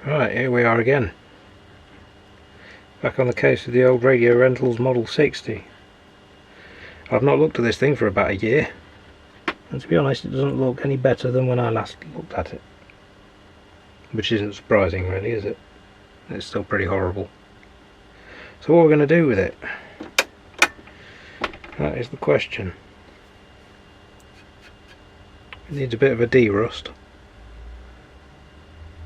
Right, here we are again. Back on the case of the old Radio Rentals Model 60. I've not looked at this thing for about a year, and to be honest it doesn't look any better than when I last looked at it. Which isn't surprising really, is it? It's still pretty horrible. So what are we going to do with it? That is the question. It needs a bit of a de-rust.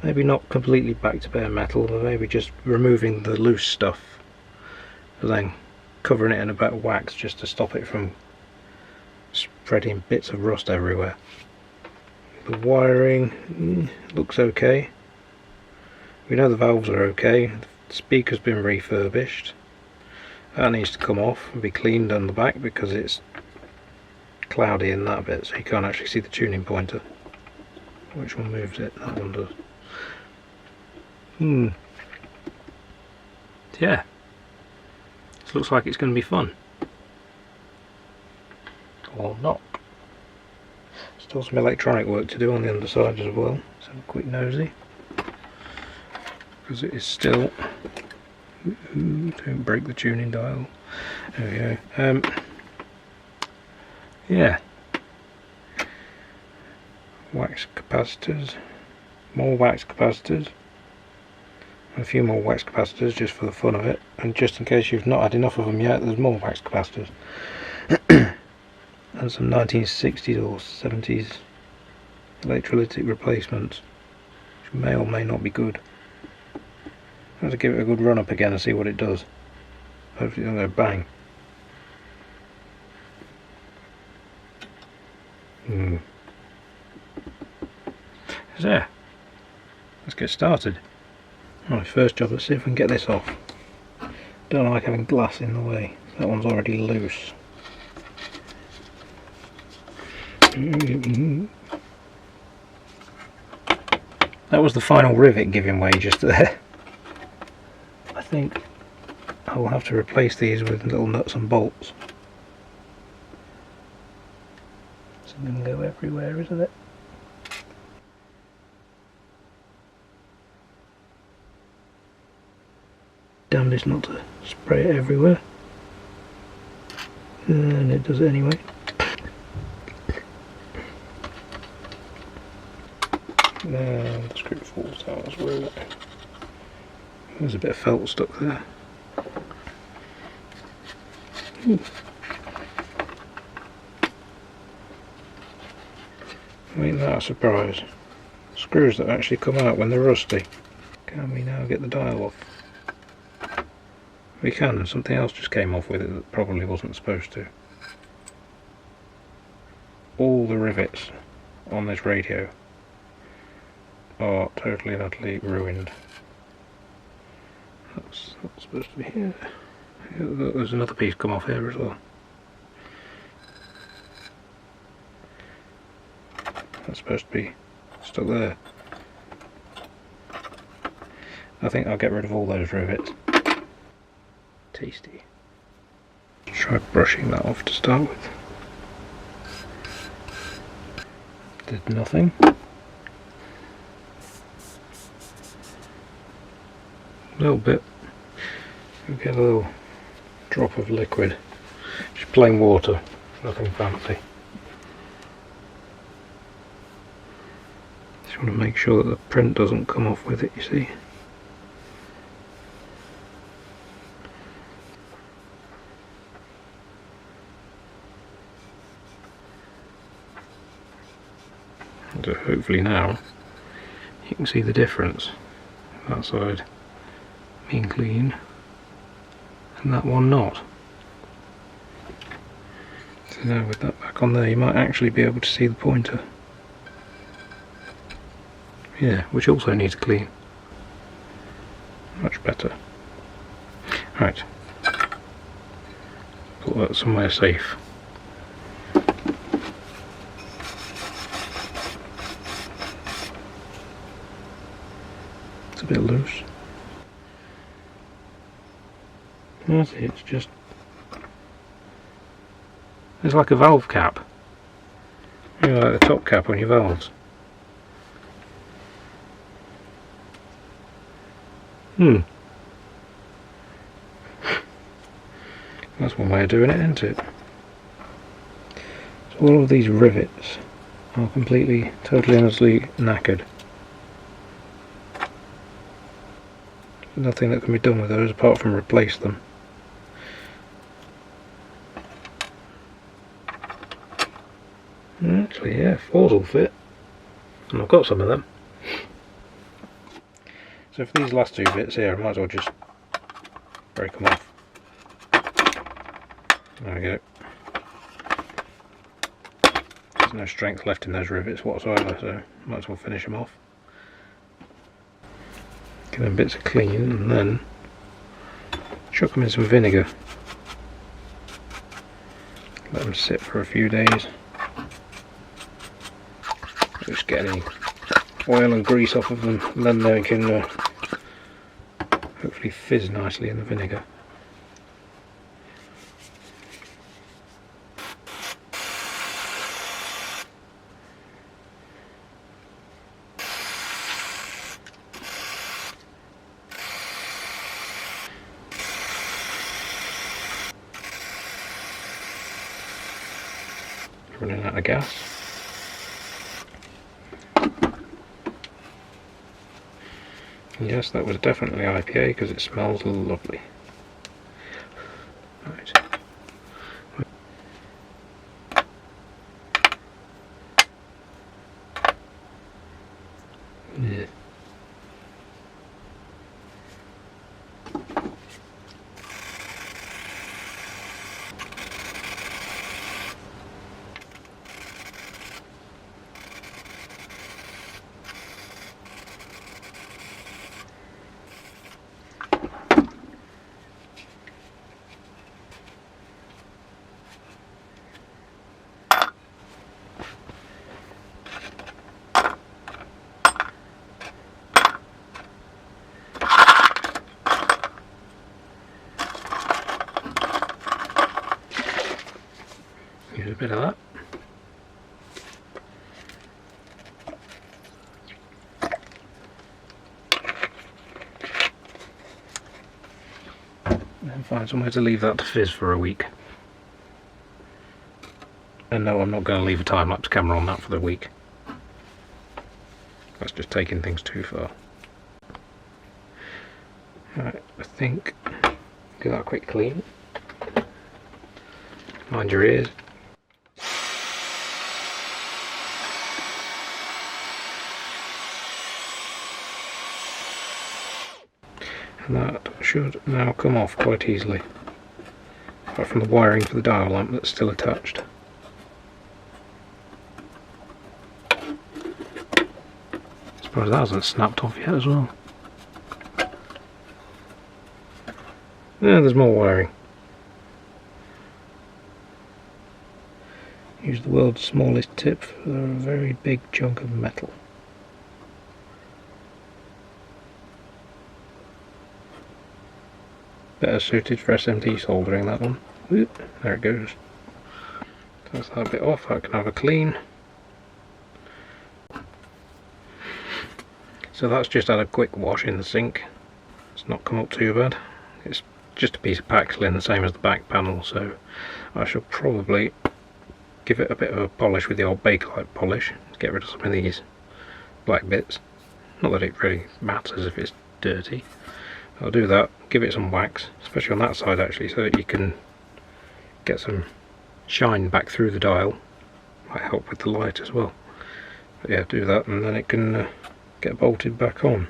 Maybe not completely back to bare metal, but maybe just removing the loose stuff and then covering it in a bit of wax just to stop it from spreading bits of rust everywhere. The wiring looks okay. We know the valves are okay. The speaker's been refurbished. That needs to come off and be cleaned on the back because it's cloudy in that bit, so you can't actually see the tuning pointer. Which one moves it? That one does. Yeah, this looks like it's going to be fun. Or not. Still some electronic work to do on the underside as well. Let's have a quick nosy. Because it is still... don't break the tuning dial. There we go. Yeah. Wax capacitors. More wax capacitors. A few more wax capacitors just for the fun of it, and just in case you've not had enough of them yet, there's more wax capacitors. And some 1960s or 70s electrolytic replacements, which may or may not be good. I have to give it a good run up again and see what it does. Hopefully it'll go bang. So, let's get started. Right, first job, let's see if we can get this off. Don't like having glass in the way. That one's already loose. That was the final rivet giving way just there. I think I will have to replace these with little nuts and bolts. It's going to go everywhere, isn't it? Damnedest not to spray it everywhere, and it does it anyway. And the screw falls out as well. There's a bit of felt stuck there. Ain't that a surprise? Screws that actually come out when they're rusty. Can we now get the dial off? We can, something else just came off with it that probably wasn't supposed to. All the rivets on this radio are totally and utterly ruined. That's not supposed to be here. There's another piece come off here as well. That's supposed to be stuck there. I think I'll get rid of all those rivets. Tasty. Try brushing that off to start with. Did nothing. A little bit. We get a little drop of liquid. Just plain water, nothing fancy. Just want to make sure that the print doesn't come off with it, you see. So hopefully now you can see the difference. That side being clean and that one not. So now with that back on there you might actually be able to see the pointer. Yeah, which also needs clean. Much better. Right. Put that somewhere safe. It's a bit loose. That's it, it's just... it's like a valve cap. You know, like the top cap on your valves. That's one way of doing it, isn't it? So all of these rivets are completely, totally and utterly knackered. There's nothing that can be done with those apart from replace them. Actually, yeah, 4s will fit. And I've got some of them. So for these last 2 bits here, I might as well just break them off. There we go. There's no strength left in those rivets whatsoever, so might as well finish them off. Get them bits clean and then chuck them in some vinegar. Let them sit for a few days. Just get any oil and grease off of them, and then they can hopefully fizz nicely in the vinegar. Running out of gas. Yes, that was definitely IPA because it smells lovely. Right. Yeah. Use a bit of that. And find somewhere to leave that to fizz for a week. And no, I'm not going to leave a time-lapse camera on that for the week. That's just taking things too far. Right, I think give that a quick clean. Mind your ears. And that should now come off quite easily, apart from the wiring for the dial lamp that's still attached. Surprised that hasn't snapped off yet as well. Yeah, there's more wiring. Use the world's smallest tip for a very big chunk of metal. Better suited for SMT soldering, that one. Whoop, there it goes. That's that bit off, I can have a clean. So that's just had a quick wash in the sink. It's not come up too bad. It's just a piece of Paxlin, the same as the back panel, so I shall probably give it a bit of a polish with the old Bakelite polish to get rid of some of these black bits. Not that it really matters if it's dirty. I'll do that, give it some wax, especially on that side actually, so that you can get some shine back through the dial. Might help with the light as well. But yeah, do that and then it can get bolted back on.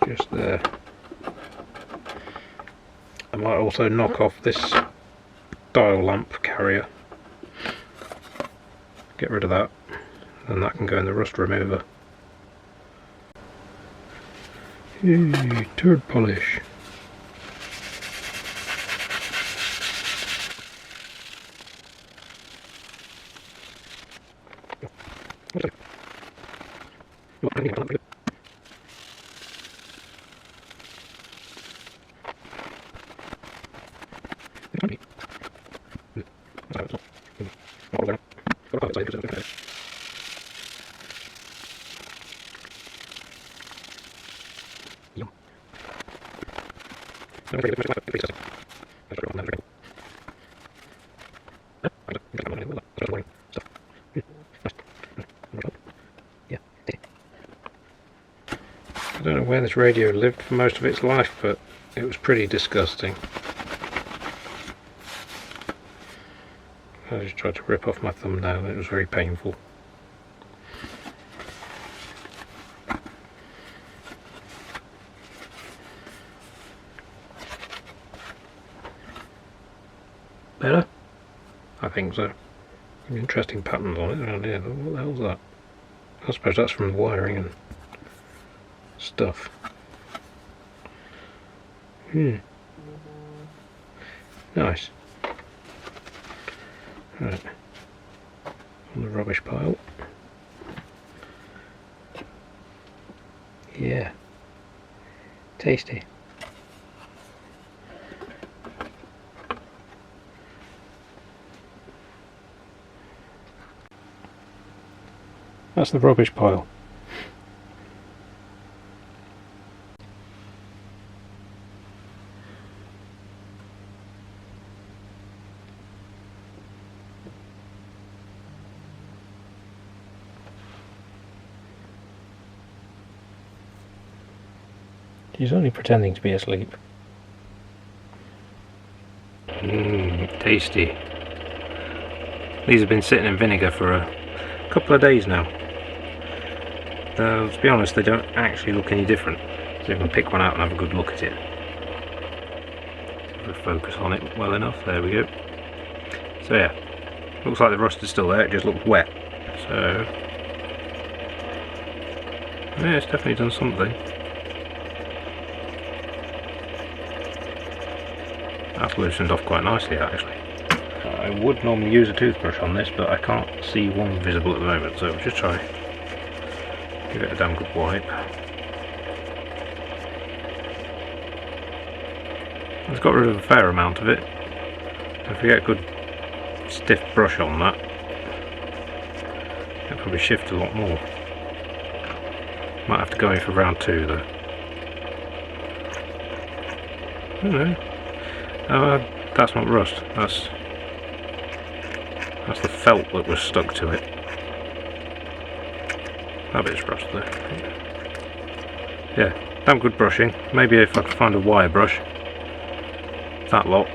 Just there. I might also knock off this dial lamp carrier. Get rid of that, and that can go in the rust remover. Yay, turd polish. I don't know where this radio lived for most of its life, but it was pretty disgusting. I just tried to rip off my thumbnail and it was very painful. Better? I think so. Interesting patterns on it around here. What the hell's that? I suppose that's from the wiring and stuff. Nice. Right. On the rubbish pile. Yeah. Tasty. That's the rubbish pile. She's only pretending to be asleep. Tasty. These have been sitting in vinegar for a couple of days now. To be honest, they don't actually look any different. So you can pick one out and have a good look at it. If we focus on it well enough, there we go. So yeah, looks like the rust is still there, it just looks wet. So yeah, it's definitely done something. That's loosened off quite nicely actually. I would normally use a toothbrush on this, but I can't see one visible at the moment, so we'll just try give it a damn good wipe. It's got rid of a fair amount of it. If we get a good stiff brush on that, it'll probably shift a lot more. Might have to go in for round 2 though. I don't know. That's not rust. That's the felt that was stuck to it. That bit's rust there. Yeah, damn good brushing. Maybe if I could find a wire brush, that lot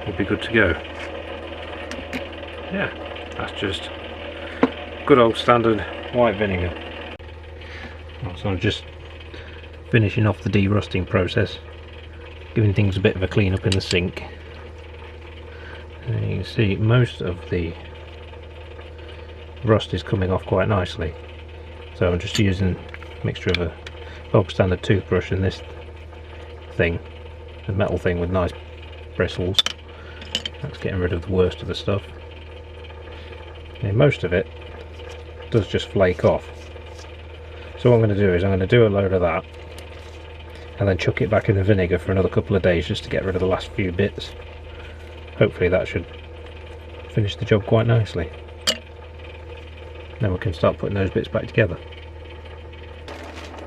would be good to go. Yeah, that's just good old standard white vinegar. So I'm just finishing off the de-rusting process, giving things a bit of a clean up in the sink. And you can see most of the rust is coming off quite nicely. So I'm just using a mixture of a bog standard toothbrush and this thing, the metal thing with nice bristles. That's getting rid of the worst of the stuff. And most of it does just flake off. So what I'm going to do is I'm going to do a load of that and then chuck it back in the vinegar for another couple of days just to get rid of the last few bits. Hopefully that should finish the job quite nicely. Then we can start putting those bits back together.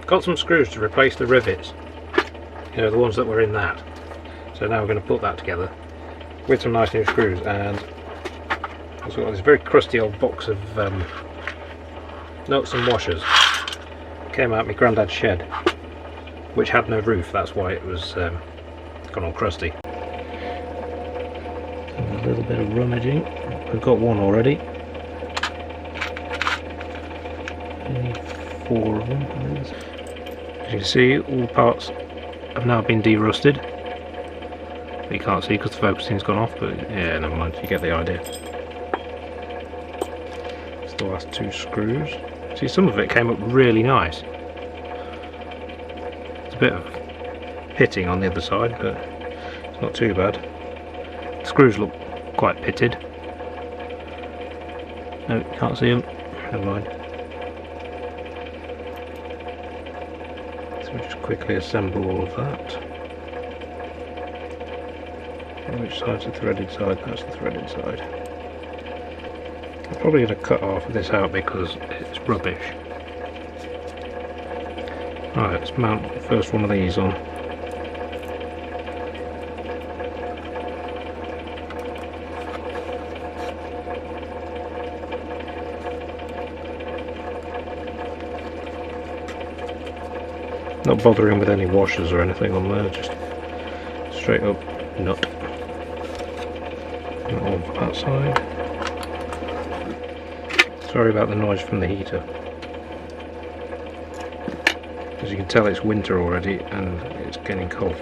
Got some screws to replace the rivets, you know, the ones that were in that. So now we're going to put that together with some nice new screws, and I've got this very crusty old box of nuts and washers. Came out of my granddad's shed, which had no roof, that's why it was gone all crusty. A little bit of rummaging. We've got one already. Need 4 of them. As you can see, all the parts have now been de-rusted. You can't see because the focusing's gone off, but yeah, never mind, you get the idea. It's the last 2 screws. See, some of it came up really nice. It's a bit of pitting on the other side, but it's not too bad. The screws look quite pitted. No, can't see them. Never mind. So we'll just quickly assemble all of that. Which side's the threaded side? That's the threaded side. I'm probably going to cut half of this out because it's rubbish. Right, let's mount the first one of these on. Not bothering with any washers or anything on there, just straight up nut. And all that side. Sorry about the noise from the heater. As you can tell, it's winter already and it's getting cold.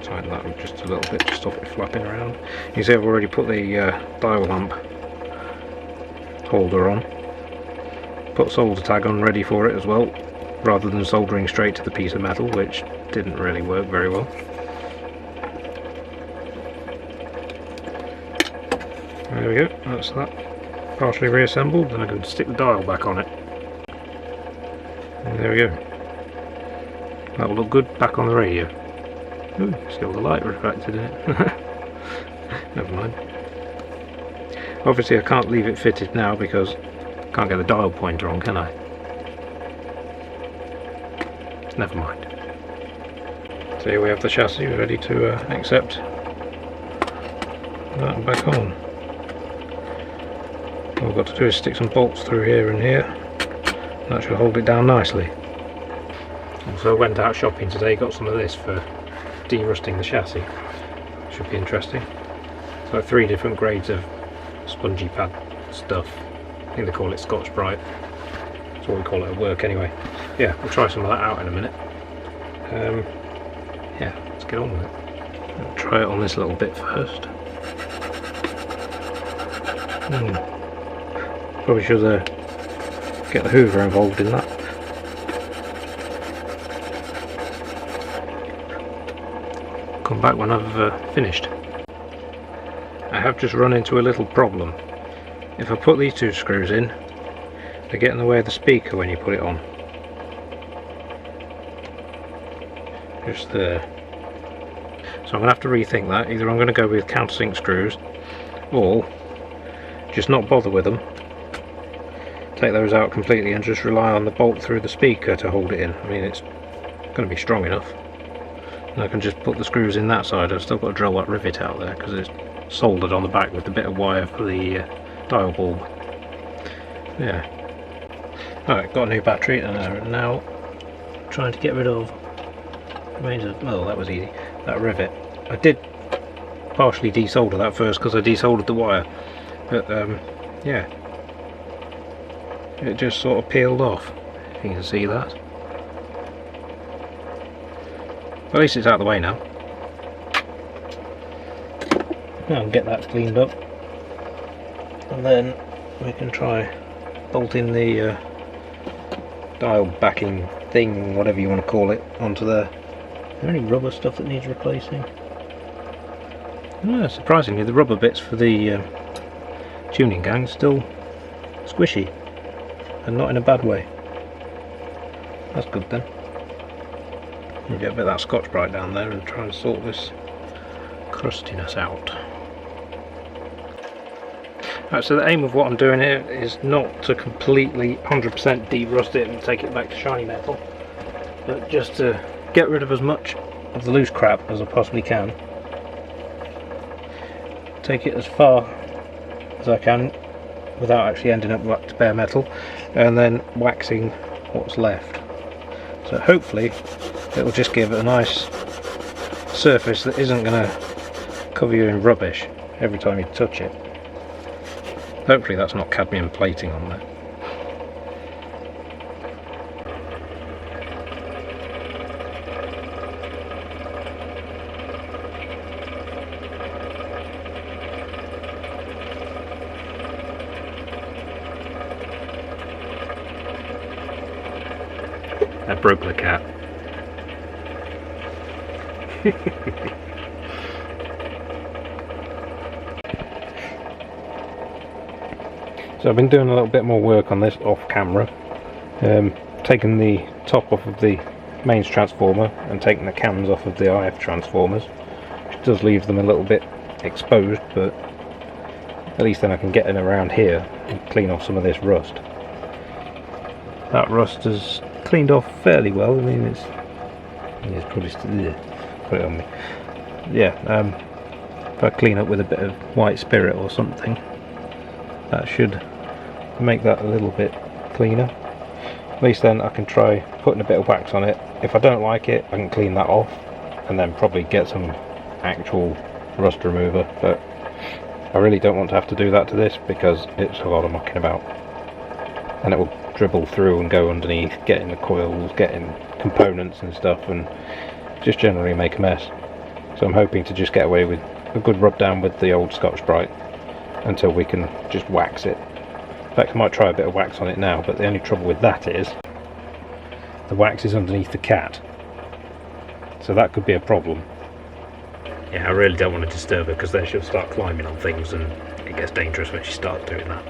Tighten that up just a little bit to stop it flapping around. You can see I've already put the dial lamp holder on. Put solder tag on ready for it as well, rather than soldering straight to the piece of metal, which didn't really work very well. There we go, that's that partially reassembled. Then I can stick the dial back on it. And there we go. That will look good back on the radio. Ooh, still the light reflected in it. Never mind. Obviously I can't leave it fitted now because I can't get the dial pointer on, can I? Never mind. So here we have the chassis ready to accept that back on. All we've got to do is stick some bolts through here and here. That should hold it down nicely. So I went out shopping today, got some of this for de-rusting the chassis. Should be interesting. So 3 different grades of spongy pad stuff. I think they call it Scotch-Brite. That's what we call it at work anyway. Yeah, we'll try some of that out in a minute. Yeah, let's get on with it. I'll try it on this little bit first. Probably should get the hoover involved in that. Come back when I've finished. I have just run into a little problem. If I put these 2 screws in, they get in the way of the speaker when you put it on. Just there. So I'm going to have to rethink that. Either I'm going to go with countersink screws, or just not bother with them. Take those out completely and just rely on the bolt through the speaker to hold it in. I mean, it's going to be strong enough. And I can just put the screws in that side. I've still got to drill that rivet out there because it's soldered on the back with the bit of wire for the dial bulb. Yeah. Alright, got a new battery and now trying to get rid of remains of, well, that was easy, that rivet. I did partially desolder that first because I desoldered the wire, but yeah, it just sort of peeled off, if you can see that. At least it's out of the way now. I'll get that cleaned up and then we can try bolting the dial backing thing, whatever you want to call it, onto there. Is there any rubber stuff that needs replacing? No, surprisingly the rubber bits for the tuning gang are still squishy and not in a bad way. That's good then. We'll get a bit of that Scotch-Brite down there and try and sort this crustiness out. Right, so the aim of what I'm doing here is not to completely 100% de-rust it and take it back to shiny metal, but just to get rid of as much of the loose crap as I possibly can. Take it as far as I can without actually ending up back to bare metal, and then waxing what's left. So hopefully it will just give it a nice surface that isn't going to cover you in rubbish every time you touch it. Hopefully that's not cadmium plating on there. I broke the cat. So I've been doing a little bit more work on this off camera, taking the top off of the mains transformer and taking the cams off of the IF transformers, which does leave them a little bit exposed, but at least then I can get in around here and clean off some of this rust. That rust has cleaned off fairly well. I mean, it's probably still, put it on me. Yeah, if I clean up with a bit of white spirit or something, that should make that a little bit cleaner. At least then I can try putting a bit of wax on it. If I don't like it, I can clean that off and then probably get some actual rust remover, but I really don't want to have to do that to this because it's a lot of mucking about, and it will dribble through and go underneath, getting the coils, getting components and stuff, and just generally make a mess. So I'm hoping to just get away with a good rub down with the old Scotch-Brite until we can just wax it. In fact, I might try a bit of wax on it now, but the only trouble with that is the wax is underneath the cat, so that could be a problem. Yeah, I really don't want to disturb her because then she'll start climbing on things and it gets dangerous when she starts doing that.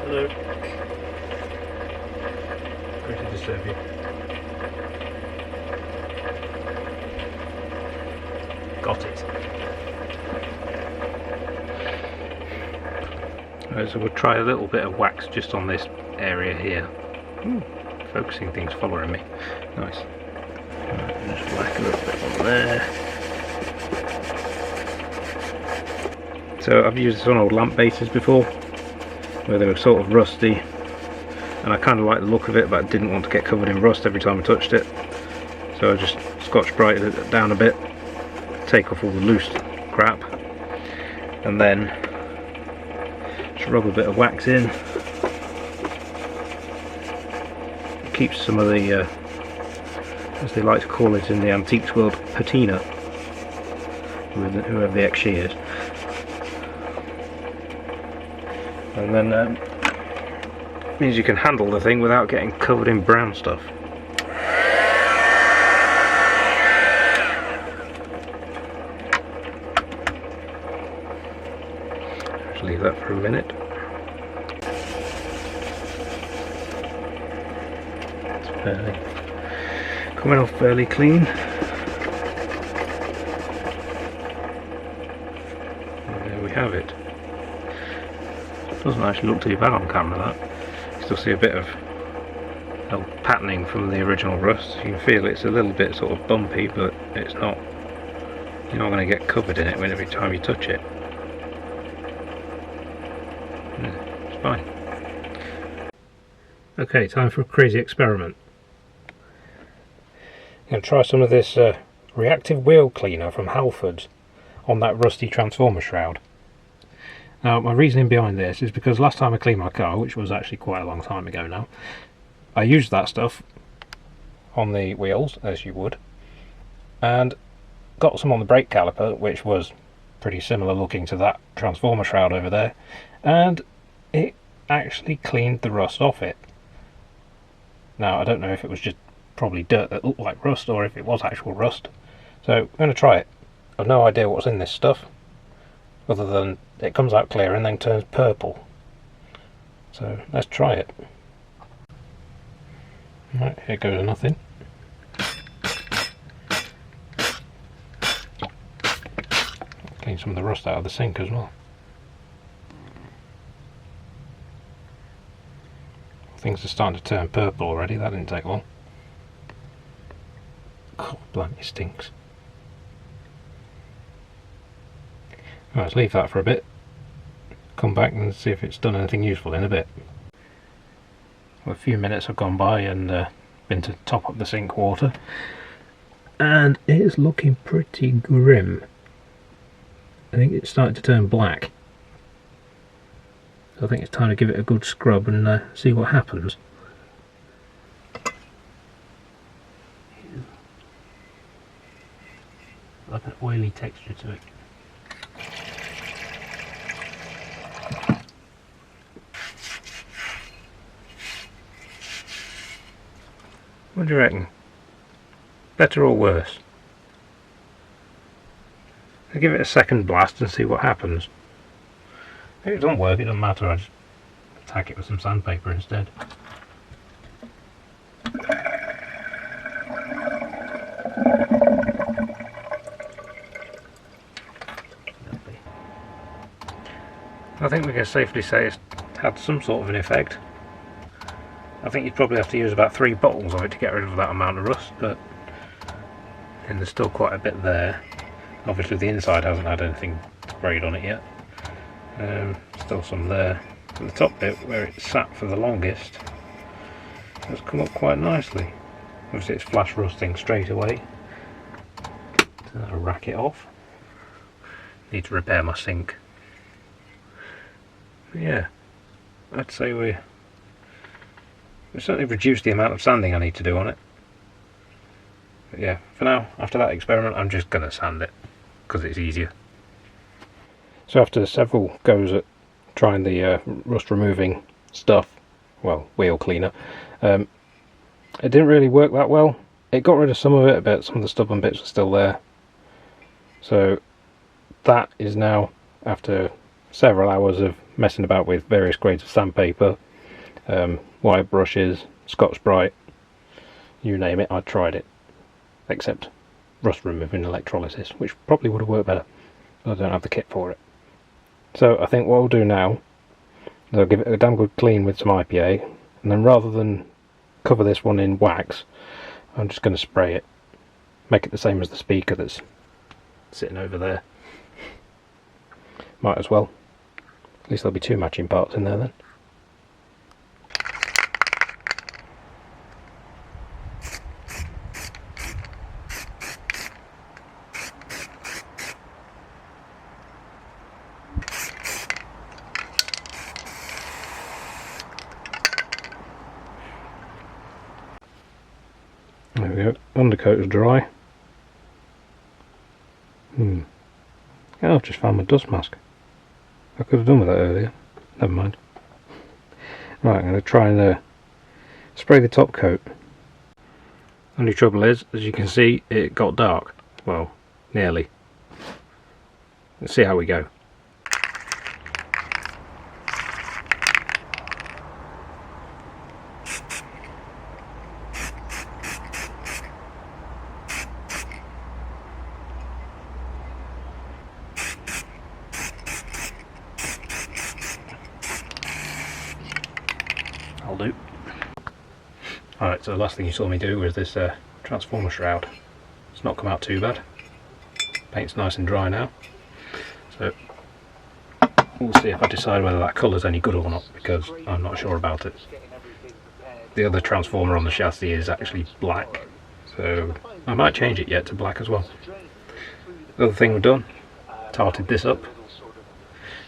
Hello. Sorry to disturb you. Got it. Right, so we'll try a little bit of wax just on this area here. Ooh, focusing things following me. Nice. Right, just whack a little bit on there. So I've used this on old lamp bases before, where they were sort of rusty, and I kind of liked the look of it, but I didn't want to get covered in rust every time I touched it. So I just Scotch-Brited it down a bit, take off all the loose crap, and then just rub a bit of wax in. It keeps some of the, as they like to call it in the antiques world, patina, whoever the ex-she is. And then means you can handle the thing without getting covered in brown stuff. Just leave that for a minute. It's coming off fairly clean. And there we have it. Doesn't actually look too bad on camera, that. You still see a bit of patterning from the original rust. You can feel it's a little bit sort of bumpy, but it's not. You're not going to get covered in it every time you touch it. It's fine. Okay, time for a crazy experiment. I'm going to try some of this reactive wheel cleaner from Halfords on that rusty transformer shroud. Now, my reasoning behind this is because last time I cleaned my car, which was actually quite a long time ago now, I used that stuff on the wheels, as you would, and got some on the brake caliper, which was pretty similar looking to that transformer shroud over there, and it actually cleaned the rust off it. Now, I don't know if it was just probably dirt that looked like rust, or if it was actual rust, so I'm going to try it. I've no idea what's in this stuff, other than it comes out clear and then turns purple. So let's try it. Right, here goes nothing. Clean some of the rust out of the sink as well. Things are starting to turn purple already, that didn't take long. God, blimey, it stinks. Right, let's leave that for a bit. Come back and see if it's done anything useful in a bit. Well, a few minutes have gone by and been to top up the sink water, and it is looking pretty grim. I think it's starting to turn black. So I think it's time to give it a good scrub and see what happens. Like an oily texture to it. What do you reckon? Better or worse? I'll give it a second blast and see what happens. If it doesn't work, it doesn't matter, I just attack it with some sandpaper instead. I think we can safely say it's had some sort of an effect. I think you'd probably have to use about 3 bottles of it to get rid of that amount of rust, but and there's still quite a bit there. Obviously the inside hasn't had anything sprayed on it yet. Still some there. But the top bit, where it sat for the longest, has come up quite nicely. Obviously it's flash rusting straight away. So I'll rack it off. Need to repair my sink. But yeah, I'd say we've certainly reduced the amount of sanding I need to do on it. But yeah, for now, after that experiment, I'm just going to sand it, because it's easier. So after several goes at trying the rust removing stuff, well, wheel cleaner, it didn't really work that well. It got rid of some of it, but some of the stubborn bits were still there. So that is now, after several hours of messing about with various grades of sandpaper, wire brushes, Scotch-Brite, you name it, I tried it. Except rust removing electrolysis, which probably would have worked better, but I don't have the kit for it. So I think what I'll do now is I'll give it a damn good clean with some IPA, and then rather than cover this one in wax, I'm just going to spray it, make it the same as the speaker that's sitting over there. Might as well, at least there'll be 2 matching parts in there then. There we go, undercoat is dry. Yeah, I've just found my dust mask. I could have done with that earlier. Never mind. Right, I'm going to try and spray the top coat. Only trouble is, as you can see, it got dark. Well, nearly. Let's see how we go. I'll do. Alright, so the last thing you saw me do was this transformer shroud. It's not come out too bad. Paint's nice and dry now. So we'll see if I decide whether that colour's any good or not, because I'm not sure about it. The other transformer on the chassis is actually black, so I might change it yet to black as well. The other thing we've done, tarted this up.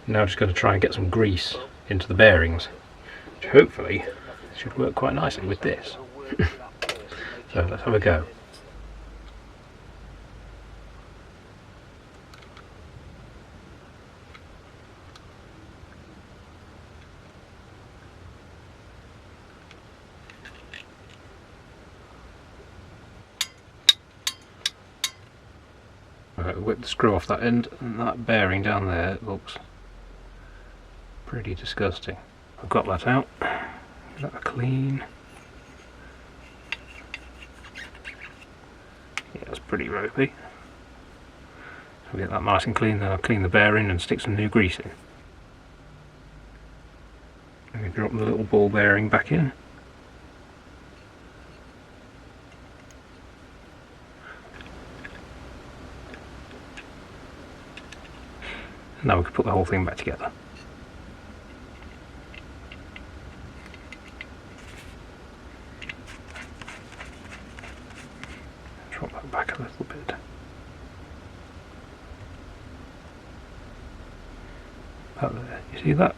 Now just going to try and get some grease into the bearings, which hopefully should work quite nicely with this. So let's have a go. Right, whip the screw off that end, and that bearing down there looks pretty disgusting. I've got that out. Give that a clean. Yeah, it's pretty ropey. So get that nice and clean, then I'll clean the bearing and stick some new grease in. Let me drop the little ball bearing back in. Now we can put the whole thing back together. Drop that back a little bit. About there. You see that?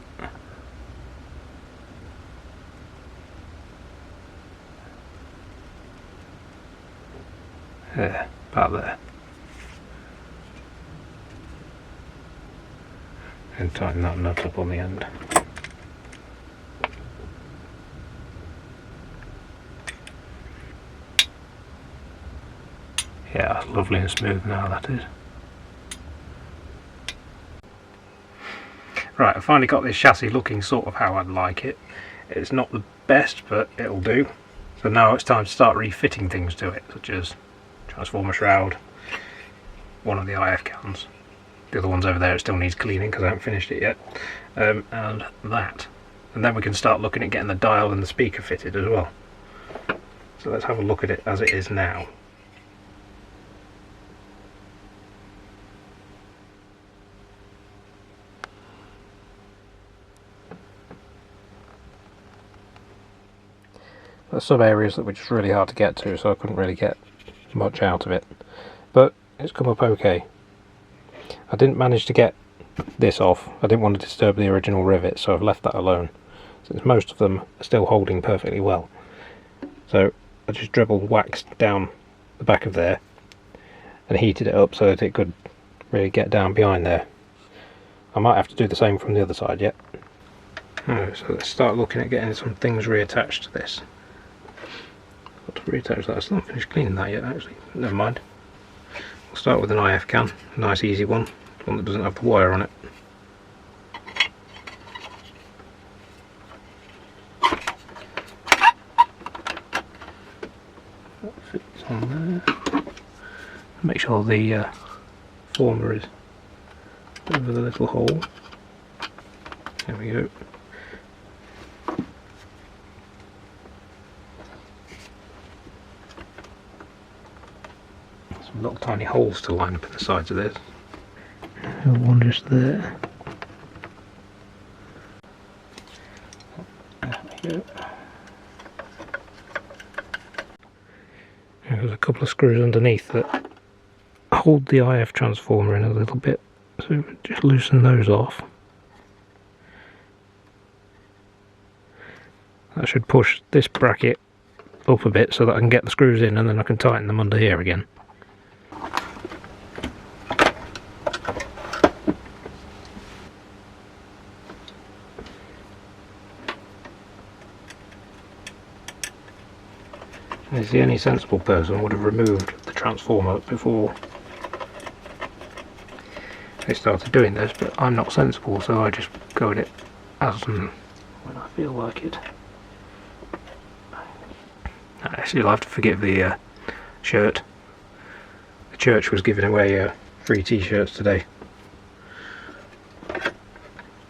There, about there. And tighten that nut up on the end. Yeah, lovely and smooth now, that is. Right, I finally got this chassis looking sort of how I'd like it. It's not the best, but it'll do. So now it's time to start refitting things to it, such as transformer shroud, one of the IF cans. The other one's over there, it still needs cleaning because I haven't finished it yet. And that. and then we can start looking at getting the dial and the speaker fitted as well. So let's have a look at it as it is now. There's some areas that were just really hard to get to, so I couldn't really get much out of it, but it's come up okay. I didn't manage to get this off. I didn't want to disturb the original rivet, so I've left that alone, since most of them are still holding perfectly well. So I just dribbled wax down the back of there and heated it up so that it could really get down behind there. I might have to do the same from the other side yet. So let's start looking at getting some things reattached to this. Got to reattach that. I still haven't finished cleaning that yet, actually. Never mind. We'll start with an IF can, a nice easy one that doesn't have the wire on it. That fits on there. Make sure the former is over the little hole. There we go. Little tiny holes to line up in the sides of this. One just there. There we go. There's a couple of screws underneath that hold the IF transformer in a little bit, so just loosen those off. That should push this bracket up a bit so that I can get the screws in, and then I can tighten them under here again. As the only sensible person would have removed the transformer before they started doing this, but I'm not sensible, so I just go at it as and when I feel like it. Actually, you'll have to forgive the shirt. The church was giving away free t-shirts today.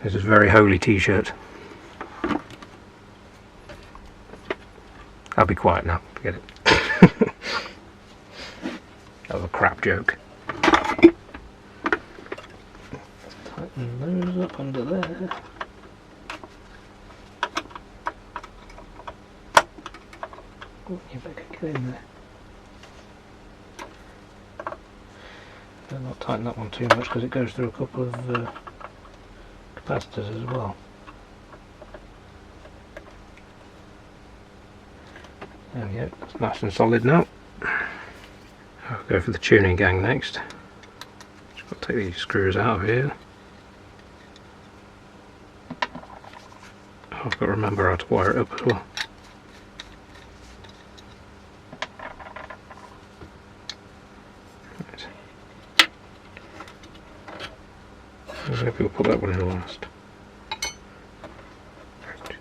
This is a very holy t-shirt. I'll be quiet now, forget it. That was a crap joke. Tighten those up under there. Oh, you better get in there. Better not tighten that one too much because it goes through a couple of capacitors as well. There we go, it's nice and solid now. I'll go for the tuning gang next. Just got to take these screws out of here. I've got to remember how to wire it up as well. Right. Maybe we'll put that one in last. Right.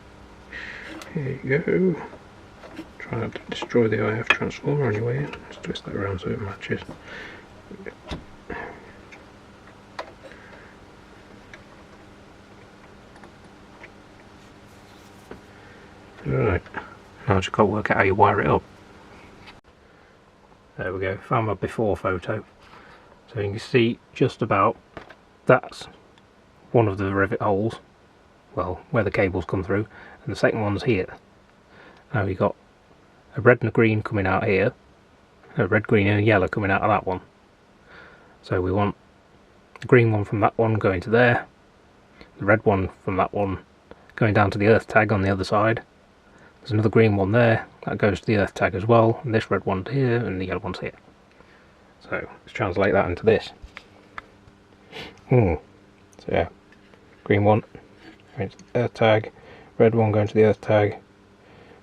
Here you go. Try not to destroy the IF transformer on your way in. Just twist that around so it matches. Right, now I just got to work out how you wire it up. There we go, found my before photo. So you can see just about that's one of the rivet holes, well, where the cables come through, and the second one's here. Now we've got a red and a green coming out here, a red, green and a yellow coming out of that one. So we want the green one from that one going to there, the red one from that one going down to the earth tag on the other side. There's another green one there, that goes to the earth tag as well, and this red one's here and the yellow one's here. So let's translate that into this. So yeah, green one going to the earth tag, red one going to the earth tag,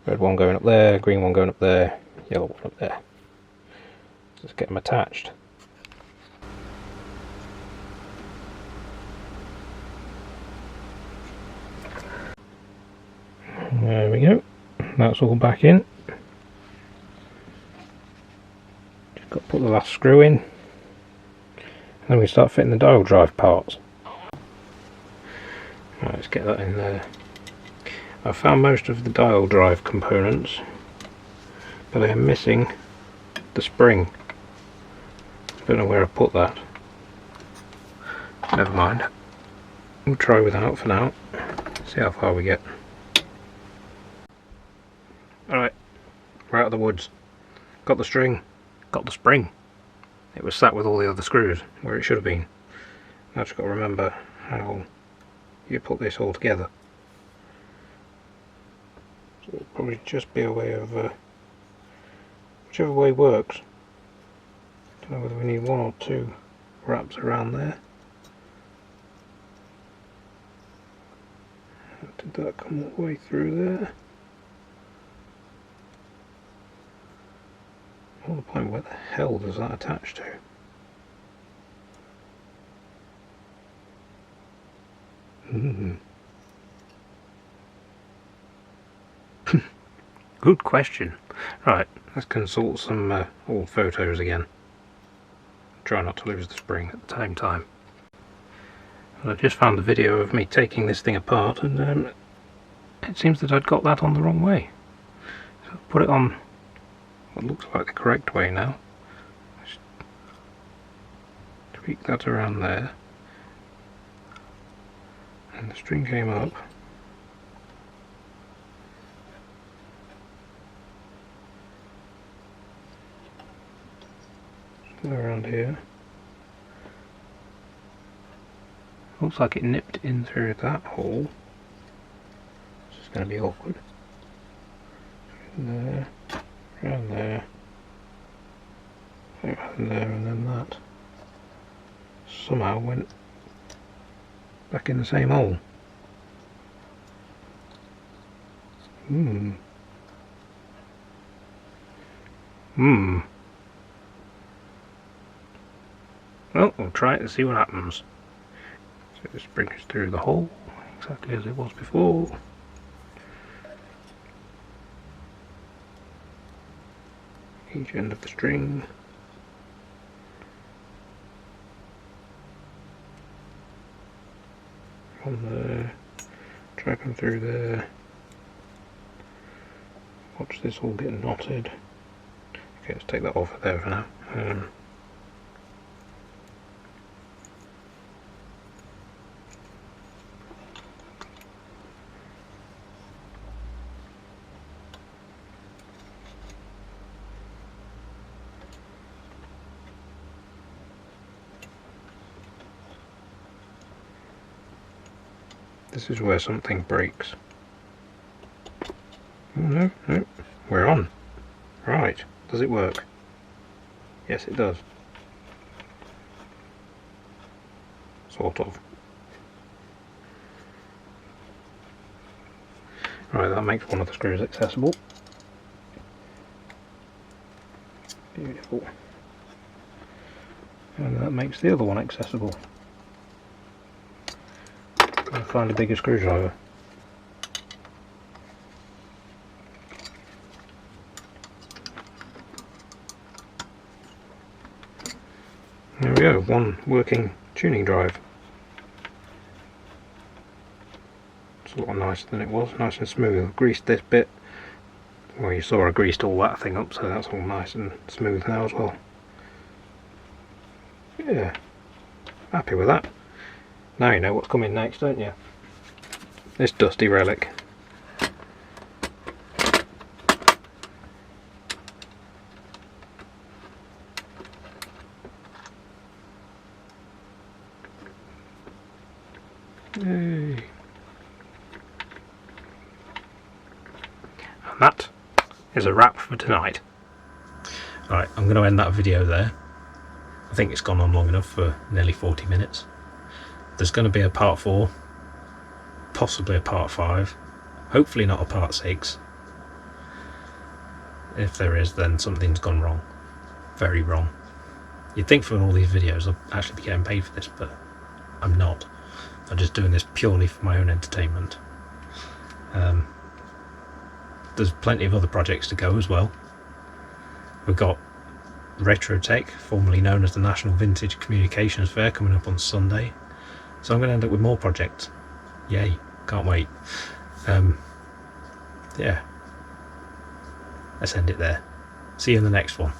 red one going up there, green one going up there, yellow one up there. Let's get them attached. There we go. That's all back in. Just got to put the last screw in. And then we start fitting the dial drive parts. Right, let's get that in there. I found most of the dial drive components, but I am missing the spring. Don't know where I put that. Never mind. We'll try without for now. See how far we get. Alright, we're out of the woods. Got the string, got the spring. It was sat with all the other screws where it should have been. Now I've just got to remember how you put this all together. So it'll probably just be a way of whichever way works. Don't know whether we need one or two wraps around there. Did that come all the way through there? More the point, where the hell does that attach to? Good question. Right, let's consult some old photos again. Try not to lose the spring at the same time. I just found a video of me taking this thing apart, and it seems that I'd got that on the wrong way. So I'll put it on what looks like the correct way now. Just tweak that around there, and the string came up. Around here. Looks like it nipped in through that hole. This is going to be awkward. There, around there, around there, and then that somehow went back in the same hole. Well, we'll try it and see what happens. So this brings us through the hole, exactly as it was before. Each end of the string. On there, drag them through there. Watch this all get knotted. Okay, let's take that off of there for now. This is where something breaks. Oh, no, we're on. Right, does it work? Yes, it does. Sort of. Right, that makes one of the screws accessible. Beautiful. And that makes the other one accessible. I'll find a bigger screwdriver. There we go, one working tuning drive. It's a lot nicer than it was, nice and smooth. Greased this bit. Well, you saw I greased all that thing up, so that's all nice and smooth now as well. Yeah, happy with that. Now you know what's coming next, don't you? This dusty relic. Yay. And that is a wrap for tonight. Right, I'm going to end that video there. I think it's gone on long enough for nearly 40 minutes. There's going to be a part 4, possibly a part 5, hopefully not a part 6. If there is, then something's gone wrong. Very wrong. You'd think from all these videos I'd actually be getting paid for this, but I'm not. I'm just doing this purely for my own entertainment. There's plenty of other projects to go as well. We've got Retrotech, formerly known as the National Vintage Communications Fair, coming up on Sunday. So I'm going to end up with more projects. Yay, can't wait. yeah, let's end it there. See you in the next one.